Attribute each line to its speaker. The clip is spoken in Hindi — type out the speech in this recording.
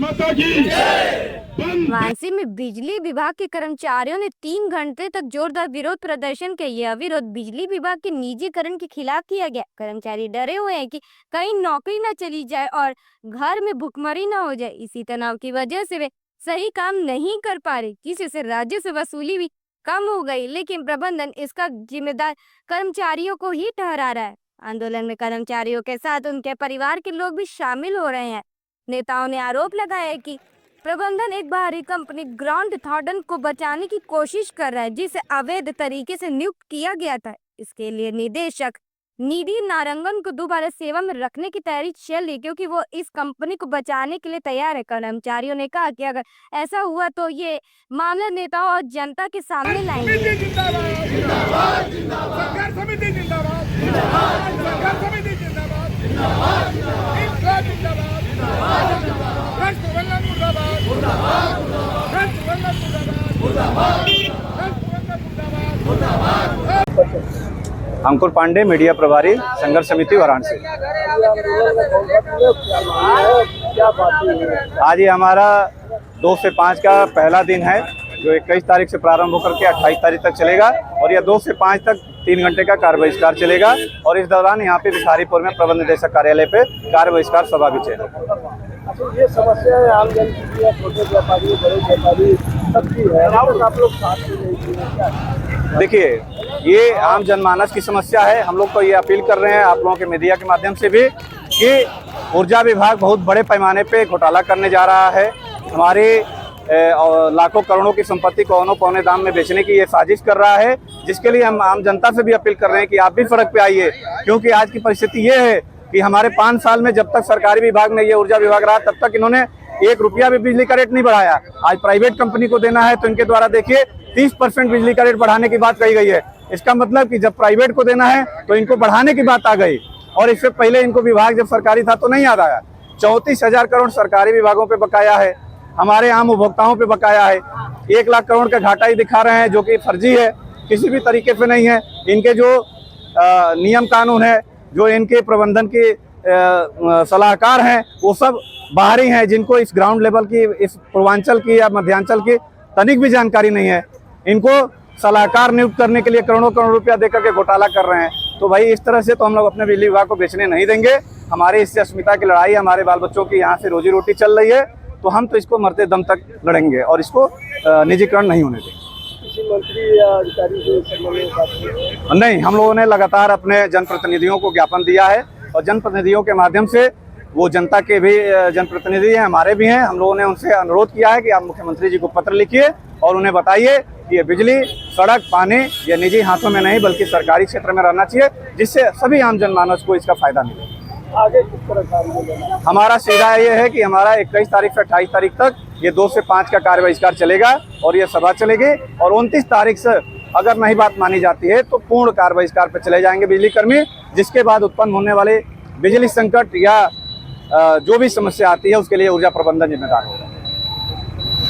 Speaker 1: माता की
Speaker 2: वाराणसी में बिजली विभाग के कर्मचारियों ने 3 घंटे तक जोरदार विरोध प्रदर्शन किया। यह विरोध बिजली विभाग के निजीकरण के खिलाफ किया गया। कर्मचारी डरे हुए हैं कि कहीं नौकरी न चली जाए और घर में भुखमरी न हो जाए। इसी तनाव की वजह से वे सही काम नहीं कर पा रहे, जिससे राज्य से वसूली भी कम हो गई। लेकिन प्रबंधन इसका जिम्मेदार कर्मचारियों को ही ठहरा रहा है। आंदोलन में कर्मचारियों के साथ उनके परिवार के लोग भी शामिल हो रहे हैं। नेताओं ने आरोप लगाया है कि प्रबंधन एक बाहरी कंपनी ग्राउंड थॉर्डन को बचाने की कोशिश कर रहा है, जिसे अवैध तरीके से नियुक्त किया गया था। इसके लिए निदेशक निधि नारंगन को दोबारा सेवा में रखने की तैयारी चल रही, क्योंकि वो इस कंपनी को बचाने के लिए तैयार है। कर्मचारियों ने कहा कि अगर ऐसा हुआ तो ये मामला नेताओं और जनता के सामने लाएंगे।
Speaker 1: जिंदाबाद जिंदाबाद सरकार समिति जिंदाबाद जिंदाबाद सरकार समिति जिंदाबाद जिंदाबाद जिंदाबाद जिंदाबाद जिंदाबाद राष्ट्रवंदन मुर्दाबाद मुर्दाबाद राष्ट्रवंदन मुर्दाबाद मुर्दाबाद मुर्दाबाद।
Speaker 3: अंकुर पांडे, मीडिया प्रभारी, संघर्ष समिति वाराणसी। आज ये हमारा 2 से 5 का पहला दिन है, जो 21 तारीख से प्रारंभ होकर के 28 तारीख तक चलेगा और यह 2 से 5 तक 3 घंटे का कार्य बहिष्कार चलेगा। और इस दौरान यहाँ पे भिखारीपुर में प्रबंध निदेशक कार्यालय पे कार्य बहिष्कार सभा भी चलेगी।
Speaker 4: ये समस्या है आम जन की है, छोटे व्यापारी, बड़े व्यापारी सबकी है, आप लोग साथ में नहीं हैं।
Speaker 3: देखिए, ये आम जनमानस की समस्या है। हम लोग तो ये अपील कर रहे हैं आप लोगों के मीडिया के माध्यम से भी कि ऊर्जा विभाग बहुत बड़े पैमाने पे घोटाला करने जा रहा है। हमारे लाखों करोड़ों की संपत्ति को औने पौने दाम में बेचने की ये साजिश कर रहा है, जिसके लिए हम आम जनता से भी अपील कर रहे हैं कि आप भी सड़क पे आइए। क्योंकि आज की परिस्थिति ये है कि हमारे 5 साल में जब तक सरकारी विभाग में ये ऊर्जा विभाग रहा, तब तक इन्होंने 1 रुपया भी बिजली का रेट नहीं बढ़ाया। आज प्राइवेट कंपनी को देना है तो इनके द्वारा देखिए 30% बिजली का रेट बढ़ाने की बात कही गई है। इसका मतलब कि जब प्राइवेट को देना है तो इनको बढ़ाने की बात आ गई, और इससे पहले इनको विभाग जब सरकारी था तो नहीं याद आया। 34,000 करोड़ सरकारी विभागों पे बकाया है, हमारे आम उपभोक्ताओं पे बकाया है। 1 लाख करोड़ का घाटा ही दिखा रहे हैं, जो कि फर्जी है, किसी भी तरीके से नहीं है। इनके जो नियम कानून है, जो इनके प्रबंधन के सलाहकार हैं, वो सब बाहरी हैं, जिनको इस ग्राउंड लेवल की, इस पूर्वांचल की या मध्यांचल की तनिक भी जानकारी नहीं है। इनको सलाहकार नियुक्त करने के लिए करोड़ों करोड़ रुपया देकर के घोटाला कर रहे हैं। तो भाई इस तरह से तो हम लोग अपने बिजली विभाग को बेचने नहीं देंगे। हमारी इससे अस्मिता की लड़ाई, हमारे बाल बच्चों की यहाँ से रोजी रोटी चल रही है, तो हम तो इसको मरते दम तक लड़ेंगे और इसको निजीकरण नहीं होने देंगे।
Speaker 4: किसी मंत्री या अधिकारी से
Speaker 3: नहीं, हम लोगों ने लगातार अपने जनप्रतिनिधियों को ज्ञापन दिया है और जनप्रतिनिधियों के माध्यम से, वो जनता के भी जनप्रतिनिधि हैं, हमारे भी हैं, हम लोगों ने उनसे अनुरोध किया है कि आप मुख्यमंत्री जी को पत्र लिखिए और उन्हें बताइए कि ये बिजली, सड़क, पानी ये निजी हाथों में नहीं बल्कि सरकारी क्षेत्र में रहना चाहिए, जिससे सभी आम जनमानस को इसका फायदा मिले।
Speaker 4: आगे किस तरह कार्य लेना?
Speaker 3: हमारा सीधा ये है कि हमारा 21 तारीख से 28 तारीख तक ये 2 से 5 का कार्य बहिष्कार चलेगा और ये सभा चलेगी। और 29 तारीख से अगर नहीं बात मानी जाती है तो पूर्ण कार्य बहिष्कार पर चले जाएंगे बिजली कर्मी, जिसके बाद उत्पन्न होने वाले बिजली संकट या जो भी समस्या आती है उसके लिए ऊर्जा प्रबंधन जिम्मेदार होगा।